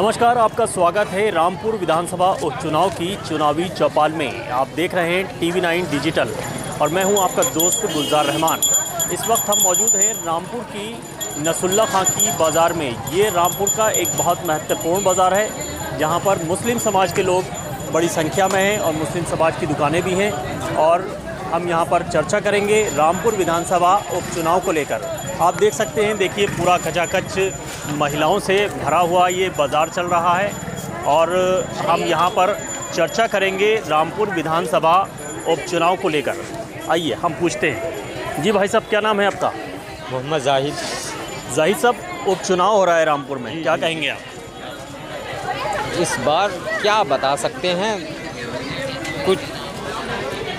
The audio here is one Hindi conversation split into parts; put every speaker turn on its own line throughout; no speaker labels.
नमस्कार, आपका स्वागत है रामपुर विधानसभा उपचुनाव की चुनावी चौपाल में। आप देख रहे हैं TV9 डिजिटल और मैं हूं आपका दोस्त गुलजार रहमान। इस वक्त हम मौजूद हैं रामपुर की नसरुल्ला खां की बाज़ार में। ये रामपुर का एक बहुत महत्वपूर्ण बाज़ार है जहां पर मुस्लिम समाज के लोग बड़ी संख्या में हैं और मुस्लिम समाज की दुकानें भी हैं। और हम यहां पर चर्चा करेंगे रामपुर विधानसभा उपचुनाव को लेकर। आप देख सकते हैं, देखिए पूरा खचाखच महिलाओं से भरा हुआ ये बाज़ार चल रहा है और हम यहाँ पर चर्चा करेंगे रामपुर विधानसभा उपचुनाव को लेकर। आइए हम पूछते हैं। जी भाई साहब, क्या नाम है आपका?
मोहम्मद जाहिद।
जाहिद साहब, उपचुनाव हो रहा है रामपुर में, क्या कहेंगे आप?
इस बार क्या बता सकते हैं, कुछ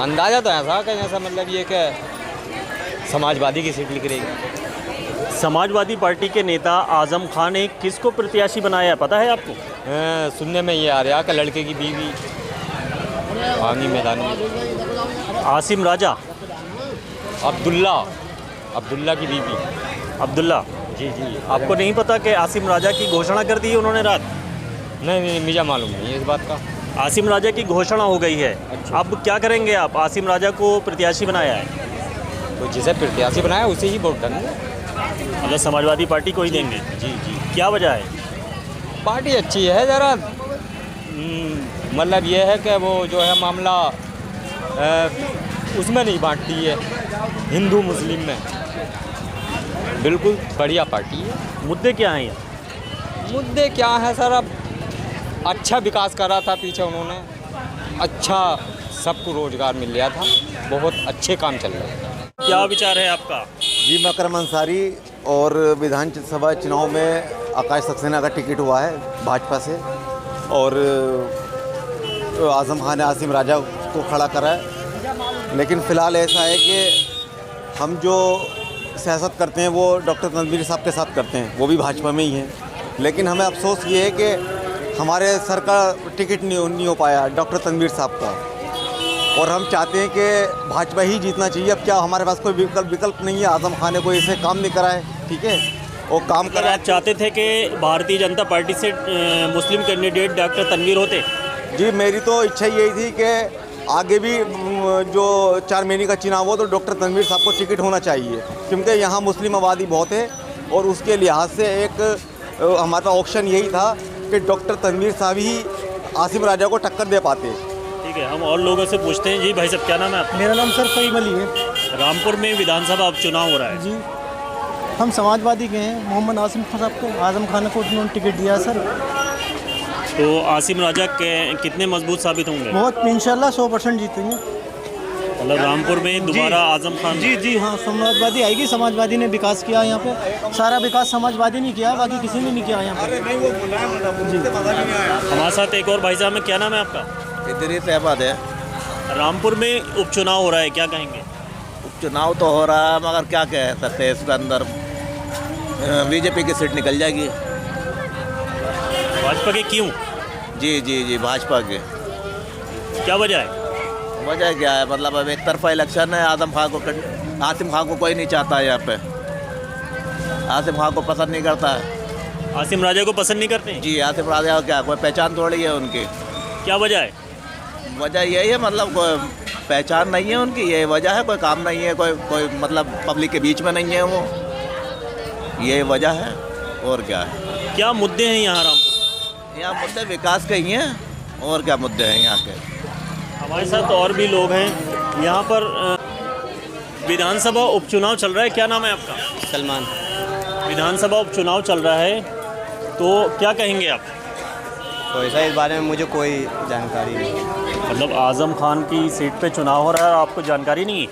अंदाज़ा तो ऐसा कि जैसा मतलब ये कि समाजवादी की सीट निकलेगी।
समाजवादी पार्टी के नेता आज़म खान ने किसको प्रत्याशी बनाया, पता है आपको?
सुनने में ये आ रहा कि लड़के की बीवी आर्मी मैदान में।
आसिम राजा।
अब्दुल्ला की बीवी।
अब्दुल्ला
जी।
आपको नहीं पता कि आसिम राजा की घोषणा कर दी है उन्होंने रात?
नहीं, मुझे मालूम नहीं है इस बात का।
आसिम राजा की घोषणा हो गई है।
अच्छा।
अब क्या करेंगे आप? आसिम राजा को प्रत्याशी बनाया है
तो जिसे प्रत्याशी बनाया उसे ही वोट देंगे।
मतलब समाजवादी पार्टी को ही देंगे?
जी।
क्या वजह है?
पार्टी अच्छी है ज़रा, मतलब ये है कि वो जो है मामला उसमें नहीं बांटती है, हिंदू मुस्लिम में। बिल्कुल बढ़िया पार्टी है।
मुद्दे क्या हैं ये?
मुद्दे क्या है सर, अब अच्छा विकास करा था पीछे उन्होंने, अच्छा सबको रोज़गार मिल गया था, बहुत अच्छे काम चल रहे हैं।
क्या विचार है आपका?
जी, मकरम अंसारी और विधानसभा चुनाव में आकाश सक्सेना का टिकट हुआ है भाजपा से और आज़म खान ने आसिम राजा को खड़ा करा है। लेकिन फ़िलहाल ऐसा है कि हम जो सियासत करते हैं वो डॉक्टर तनवीर साहब के साथ करते हैं, वो भी भाजपा में ही हैं। लेकिन हमें अफसोस ये है कि हमारे सर का टिकट नहीं हो पाया डॉक्टर तनवीर साहब का, और हम चाहते हैं कि भाजपा ही जीतना चाहिए। अब क्या हमारे पास कोई विकल्प नहीं है। आज़म खान ने कोई ऐसे काम नहीं कराए, ठीक है, और काम करा।
आप चाहते थे कि भारतीय जनता पार्टी से मुस्लिम कैंडिडेट डॉक्टर तनवीर होते?
जी, मेरी तो इच्छा यही थी कि आगे भी जो 4 महीने का चुनाव हो तो डॉक्टर तनवीर साहब को टिकट होना चाहिए, क्योंकि यहाँ मुस्लिम आबादी बहुत है और उसके लिहाज से एक हमारा ऑप्शन यही था कि डॉक्टर तनवीर साहब ही आसिम राजा को टक्कर दे पाते।
ठीक है, हम और लोगों से पूछते हैं। जी भाई साहब, क्या नाम है आपका?
मेरा नाम सर फ़हीम अली है।
रामपुर में विधानसभा उपचुनाव हो रहा है।
जी, हम समाजवादी के हैं। मोहम्मद आसिम खान साहब को, आज़म खान को उन्होंने टिकट दिया सर।
तो आसिम राजा के कितने मजबूत साबित होंगे?
बहुत इंशाल्लाह 100% जीतेंगे।
मतलब रामपुर में दोबारा आज़म खान?
जी हाँ, समाजवादी आएगी। समाजवादी ने विकास किया यहाँ पे, सारा विकास समाजवादी ने किया, बाकी किसी ने नहीं किया यहाँ पे।
हमारे साथ एक और भाई साहब है, क्या नाम है आपका?
इधर ही तहबाद है।
रामपुर में उपचुनाव हो रहा है, क्या कहेंगे?
उपचुनाव तो हो रहा है मगर क्या कह सकते हैं, इसके अंदर बीजेपी की सीट निकल जाएगी।
भाजपा के क्यों?
जी, भाजपा के।
क्या वजह है?
वजह क्या है, मतलब अब एक तरफा इलेक्शन है। आसिम खान को कोई नहीं चाहता है यहाँ पे, आसिम खान को पसंद नहीं करता है।
आसिम राजा को पसंद नहीं करते?
जी, आसिम राजा को क्या कोई पहचान थोड़ी है उनकी।
क्या वजह है?
वजह यही है, मतलब कोई पहचान नहीं है उनकी, ये वजह है। कोई काम नहीं है, कोई मतलब पब्लिक के बीच में नहीं है वो, ये वजह है। और क्या है?
क्या मुद्दे हैं यहाँ रामपुर?
यहाँ मुद्दे विकास के ही हैं, और क्या मुद्दे हैं यहाँ के।
हमारे साथ और भी लोग हैं। यहाँ पर विधानसभा उपचुनाव चल रहा है, क्या नाम है आपका?
सलमान।
विधानसभा उपचुनाव चल रहा है, तो क्या कहेंगे आप?
तो ऐसा इस बारे में मुझे कोई जानकारी नहीं है।
मतलब आज़म खान की सीट पे चुनाव हो रहा है, आपको जानकारी नहीं है?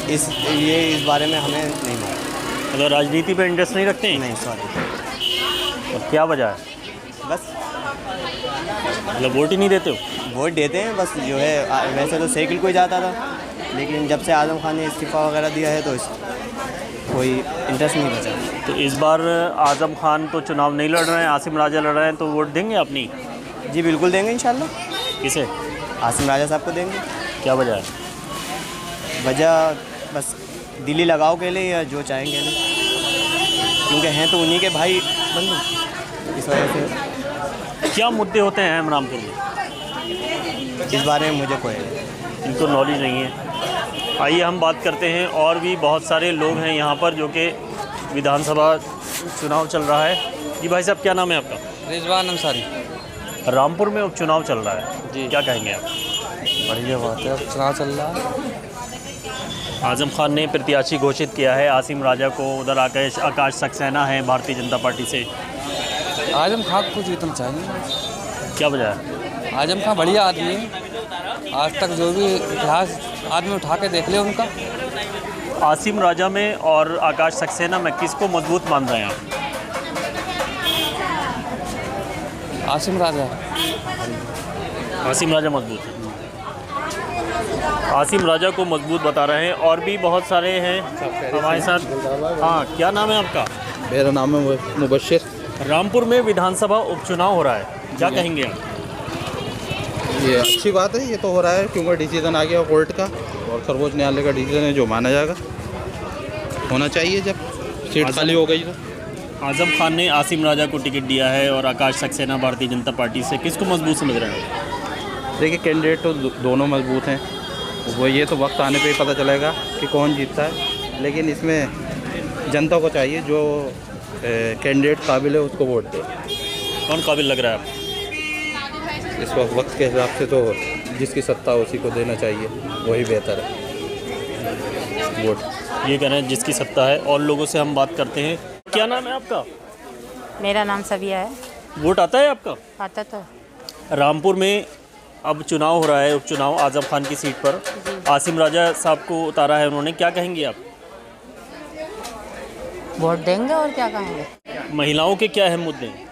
इस बारे में हमें नहीं मालूम।
मतलब राजनीति पे इंटरेस्ट नहीं रखते हैं?
नहीं, सॉरी।
और क्या वजह है?
बस
मतलब वोट ही नहीं देते हो?
वोट देते हैं बस, जो है वैसे तो साइकिल को ही जाता था, लेकिन जब से आज़म खान ने इस्तीफ़ा वगैरह दिया है तो कोई इंटरेस्ट नहीं बचा।
तो इस बार आज़म खान तो चुनाव नहीं लड़ रहे हैं, आसिम राजा लड़ रहे हैं, तो वोट देंगे अपनी?
जी बिल्कुल देंगे इंशाल्लाह।
किसे?
आसिम राजा साहब को देंगे।
क्या वजह है?
वजह बस दिल्ली लगाव के लिए, या जो चाहेंगे, क्योंकि हैं तो उन्हीं के भाई बंधु।
इस वजह से
क्या मुद्दे होते हैं अहम रामपुर में?
इस बारे में मुझे कोई
इनको नॉलेज नहीं है। आइए हम बात करते हैं, और भी बहुत सारे लोग हैं यहाँ पर जो कि विधानसभा चुनाव चल रहा है। जी भाई साहब, क्या नाम है आपका?
रिजवान अंसारी।
रामपुर में उपचुनाव चल रहा है
जी।
क्या कहेंगे आप?
बढ़िया बात है, अब चुनाव चल रहा है।
आजम खान ने प्रत्याशी घोषित किया है आसिम राजा को, उधर आकाश सक्सेना है भारतीय जनता पार्टी से।
आजम खान को जीतना चाहिए।
क्या वजह है?
आजम खान बढ़िया आदमी है, आज तक जो भी इतिहास आदमी उठा के देख ले उनका।
आसिम राजा में और आकाश सक्सेना में किसको मजबूत मान रहे हैं आप?
आसिम राजा।
आसिम राजा मजबूत है। आसिम राजा को मजबूत बता रहे हैं, और भी बहुत सारे हैं हमारे साथ। हाँ, क्या नाम है आपका?
मेरा नाम है मुबशिर।
रामपुर में विधानसभा उपचुनाव हो रहा है, क्या कहेंगे आप?
ये अच्छी बात है, ये तो हो रहा है क्योंकि डिसीजन आ गया कोर्ट का, और सर्वोच्च न्यायालय का डिसीजन है जो माना जाएगा। होना चाहिए जब सीट खाली हो गई तो।
आजम खान ने आसिम राजा को टिकट दिया है और आकाश सक्सेना भारतीय जनता पार्टी से, किसको मजबूत समझ रहे हैं?
देखिए, कैंडिडेट तो दोनों मजबूत हैं, वो ये तो वक्त आने पे ही पता चलेगा कि कौन जीतता है, लेकिन इसमें जनता को चाहिए जो कैंडिडेट काबिल है उसको वोट दे।
कौन काबिल लग रहा है आपको?
इस वक्त के हिसाब से तो जिसकी सत्ता उसी को देना चाहिए, वही बेहतर है वोट।
ये कह रहे हैं जिसकी सत्ता है। और लोगों से हम बात करते हैं। क्या नाम है आपका?
मेरा नाम सबिया है।
वोट आता है आपका?
आता तो।
रामपुर में अब चुनाव हो रहा है, उपचुनाव आजम खान की सीट पर। आसिम राजा साहब को उतारा है उन्होंने, क्या कहेंगे आप?
वोट देंगे और क्या कहेंगे।
महिलाओं के क्या अहम मुद्दे हैं?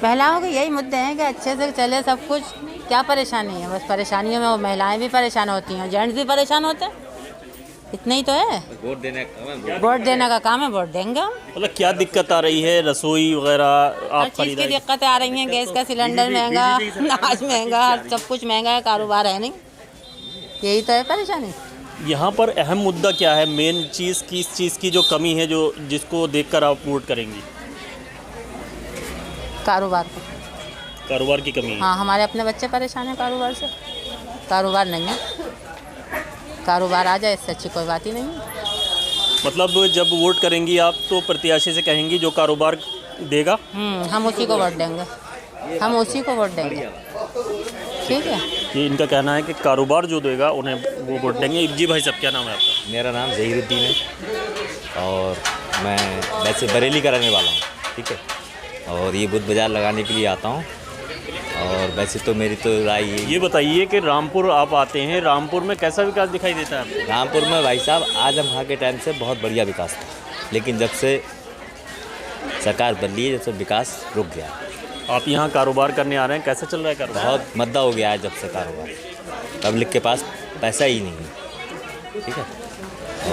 महिलाओं के यही मुद्दे हैं कि अच्छे से चले सब कुछ। क्या परेशानी है? बस परेशानियों में वो महिलाएं भी परेशान होती हैं, जेंट्स भी परेशान होते हैं, इतना ही तो है। वोट देने का काम है, वोट देंगे हम।
मतलब क्या दिक्कत आ रही है? रसोई वगैरह
हर
आप
चीज़ की दिक्कतें आ रही हैं, गैस का सिलेंडर महंगा, अनाज महंगा, सब कुछ महंगा है, कारोबार है नहीं, यही तो है परेशानी।
यहाँ पर अहम मुद्दा क्या है? मेन चीज़ किस चीज़ की जो कमी है, जो जिसको देखकर आप वोट करेंगी?
कारोबार को।
कारोबार की कमी है।
हाँ, हमारे अपने बच्चे परेशान हैं कारोबार से। कारोबार नहीं है, कारोबार आ जाए इससे अच्छी कोई बात ही नहीं है।
मतलब जब वोट करेंगी आप तो प्रत्याशी से कहेंगी जो कारोबार देगा?
हम उसी को वोट देंगे, हम उसी को वोट देंगे। ठीक है,
ये इनका कहना है कि कारोबार जो देगा उन्हें वो वोट देंगे। जी भाई साहब, क्या नाम है आपका?
मेरा नाम ज़हीरुद्दीन है और मैं वैसे बरेली का रहने वाला हूँ, ठीक है। और ये बुध बाज़ार लगाने के लिए आता हूँ, और वैसे तो मेरी तो राय
ये बताइए कि रामपुर आप आते हैं, रामपुर में कैसा विकास दिखाई देता है आपको?
रामपुर में भाई साहब आजम खान के टाइम से बहुत बढ़िया विकास था, लेकिन जब से सरकार बदली है जब से विकास रुक गया।
आप यहाँ कारोबार करने आ रहे हैं, कैसा चल रहा है कारोबार?
बहुत मद्दा हो गया है जब से कारोबार, पब्लिक के पास पैसा ही नहीं है, ठीक है।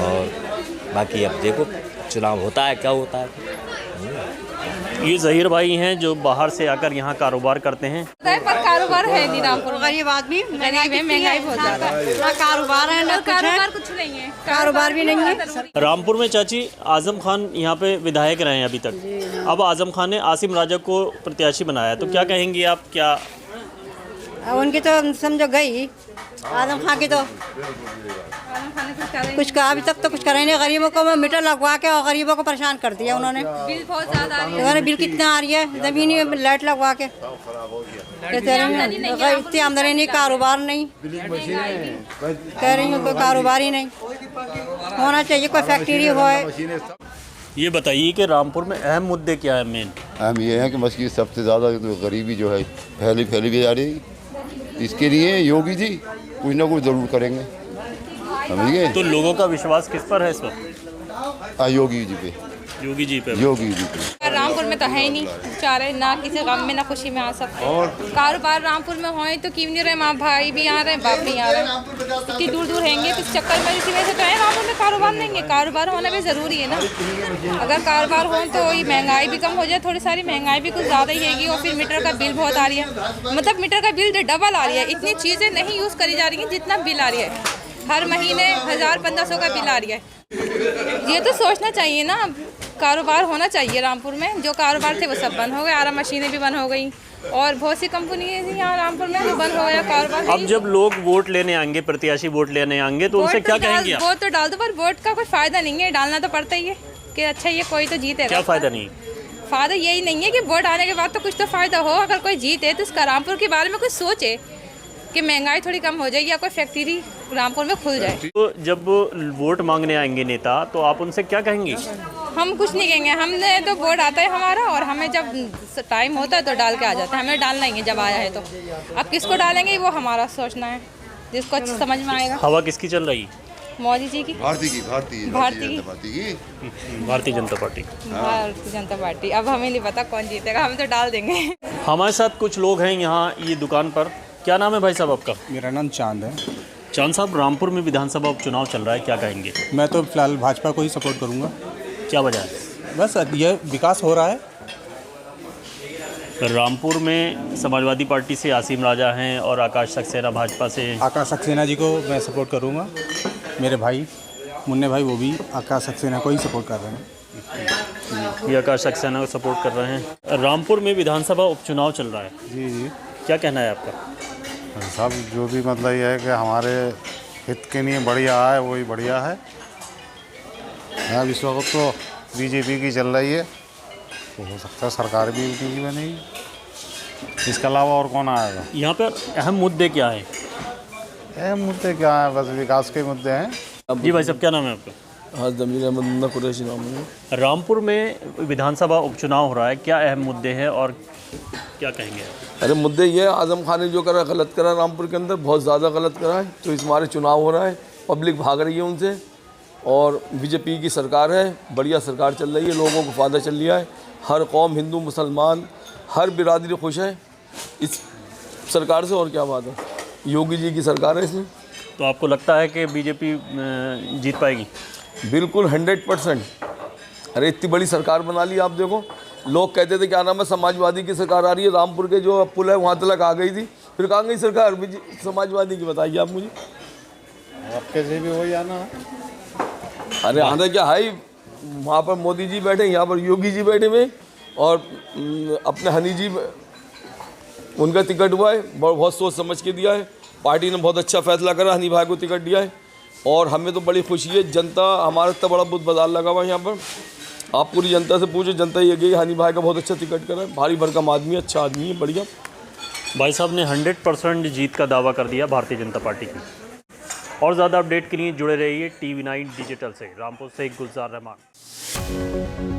और बाकी अब देखो चुनाव होता है क्या होता है।
ये ज़हीर भाई हैं जो बाहर से आकर यहाँ कारोबार करते हैं।
पर कारोबार है नहीं, रामपुर गरीब आदमी, गरीब है, महंगाई बहुत ज़्यादा है, ना कारोबार है ना कारोबार, कुछ नहीं है, कारोबार भी नहीं है।
रामपुर में चाची आजम खान यहाँ पे विधायक रहे हैं अभी तक, अब आजम खान ने आसिम राजा को प्रत्याशी बनाया, तो क्या कहेंगी आप? क्या
उनकी तो समझो गई, आजम खान की तो कुछ का अभी तक तो कुछ करे नहीं। गरीबों को मीटर लगवा के और गरीबों को परेशान कर दिया उन्होंने। बिल बहुत ज़्यादा आ रही है, बिल कितना आ रही है, ज़मीनी लाइट लगवा के इतनी आमदनी नहीं, कारोबार नहीं, कह रही हूँ कोई कारोबार ही नहीं होना चाहिए, कोई फैक्ट्री हो।
ये बताइए कि रामपुर में अहम मुद्दे क्या है? मेन
अहम ये है कि मस्जिद सबसे ज़्यादा गरीबी जो है फैली भी जा रही, इसके लिए योगी जी कुछ ना कुछ ज़रूर करेंगे, समझिए।
तो लोगों का विश्वास किस पर है इस वक्त?
योगी जी पे।
योगी जी पे?
योगी जी पे।
रामपुर में तो है ही नहीं, बेचारे ना किसी गम में ना खुशी में आ सकते। और कारोबार रामपुर में हो तो क्यों नहीं रहे, माँ भाई भी आ रहे हैं, बाप भी आ रहे हैं, इतनी दूर दूर रहेंगे किस चक्कर में? इसी वजह से तो है रामपुर में कारोबार नहीं है। कारोबार होना भी ज़रूरी है ना, अगर कारोबार हो तो ये महंगाई भी कम हो जाए, थोड़ी सारी महंगाई भी कुछ ज़्यादा ही हैगी, और फिर मीटर का बिल बहुत आ रही है, मतलब मीटर का बिल डबल आ रही है, इतनी चीज़ें नहीं यूज़ करी जा रही हैं जितना बिल आ रही है, हर महीने 1000-1500 का बिल आ रही है। ये तो सोचना चाहिए ना, कारोबार होना चाहिए रामपुर में। जो कारोबार थे वो सब बंद हो गए, आरा मशीनें भी बंद हो गई और बहुत सी कंपनी थी यहाँ रामपुर में, वो बंद हो गया कारोबार।
अब जब लोग वोट लेने आएंगे, प्रत्याशी वोट लेने आएंगे, तो उनसे क्या कहेंगे आप?
वोट तो डाल दो, पर वोट का कोई फायदा नहीं है, डालना तो पड़ता ही है कि अच्छा ये कोई तो जीतेगा।
क्या फायदा नहीं?
फायदा यही नहीं है कि वोट आने के बाद तो कुछ तो फायदा हो। अगर कोई जीते तो इसका रामपुर के बारे में कुछ सोचे कि महंगाई थोड़ी कम हो जाए या कोई फैक्ट्री रामपुर में खुल जाए।
तो जब वोट मांगने आएंगे नेता, तो आप उनसे क्या कहेंगे?
हम कुछ नहीं कहेंगे, हमने तो वोट आता है हमारा और हमें जब टाइम होता है तो डाल के आ जाता है। हमें डालना ही है जब आया है तो। अब किसको डालेंगे वो हमारा सोचना है, जिसको अच्छा समझ में आएगा।
हवा किसकी चल रही?
मोदी जी की।
भारतीय
जनता पार्टी।
भारतीय जनता पार्टी। अब हमें नहीं पता कौन जीतेगा, हम तो डाल देंगे।
हमारे साथ कुछ लोग हैं यहाँ ये दुकान पर। क्या नाम है भाई साहब आपका?
मेरा नाम चांद है।
चांद साहब, रामपुर में विधानसभा उपचुनाव चल रहा है, क्या कहेंगे?
मैं तो फिलहाल भाजपा को ही सपोर्ट करूंगा।
क्या वजह है?
बस ये विकास हो रहा है।
रामपुर में समाजवादी पार्टी से आसिम राजा हैं और आकाश सक्सेना भाजपा से।
आकाश सक्सेना जी को मैं सपोर्ट करूंगा। मेरे भाई मुन्ने भाई वो भी आकाश सक्सेना को ही सपोर्ट कर रहे हैं।
ये आकाश सक्सेना को सपोर्ट कर रहे हैं। रामपुर में विधानसभा उपचुनाव चल रहा है।
जी जी
क्या कहना है आपका?
सब जो भी मतलब ये है कि हमारे हित के लिए बढ़िया है, वही बढ़िया है। अब इस वक्त तो बीजेपी की चल रही है, तो हो सकता है सरकार भी उनकी की बनेगी। इसके अलावा और कौन आएगा?
यहाँ पर अहम मुद्दे क्या हैं?
अहम मुद्दे क्या हैं? बस विकास के मुद्दे हैं।
जी भाई साहब, क्या नाम है आपका?
हाँ, जमीर अहमद कुरैशी नाम है।
रामपुर में विधानसभा उपचुनाव हो रहा है, क्या अहम मुद्दे हैं और क्या कहेंगे?
अरे मुद्दे ये आजम खान ने जो करा गलत करा रामपुर के अंदर, बहुत ज़्यादा गलत करा है। तो इस बार चुनाव हो रहा है, पब्लिक भाग रही है उनसे और बीजेपी की सरकार है, बढ़िया सरकार चल रही है, लोगों को फ़ायदा चल रहा है। हर कौम, हिंदू मुसलमान, हर बिरादरी खुश है इस सरकार से। और क्या बात है, योगी जी की सरकार है इसमें।
तो आपको लगता है कि बीजेपी जीत पाएगी?
बिल्कुल 100%। अरे इतनी बड़ी सरकार बना ली। आप देखो, लोग कहते थे क्या नाम है समाजवादी की सरकार आ रही है, रामपुर के जो पुल है वहाँ तक आ गई थी, फिर कहाँ गई सरकार समाजवादी की? बताइए आप मुझे।
आपके से भी वही आना।
अरे आना क्या है, वहाँ पर मोदी जी बैठे, यहाँ पर योगी जी बैठे हुए और अपने हनी जी उनका टिकट हुआ है, बहुत सोच समझ के दिया है। पार्टी ने बहुत अच्छा फैसला करा, हनी भाई को टिकट दिया है और हमें तो बड़ी खुशी है। जनता हमारा इतना बड़ा बुद्ध बाजार लगा हुआ है यहाँ पर। आप पूरी जनता से पूछो, जनता ये गई हनी भाई का बहुत अच्छा टिकट करा है, भारी भरकम आदमी, अच्छा आदमी है, बढ़िया।
भाई साहब ने 100% जीत का दावा कर दिया भारतीय जनता पार्टी की। और ज़्यादा अपडेट के लिए जुड़े रहिए TV9 डिजिटल से। रामपुर से गुलजार रहमान।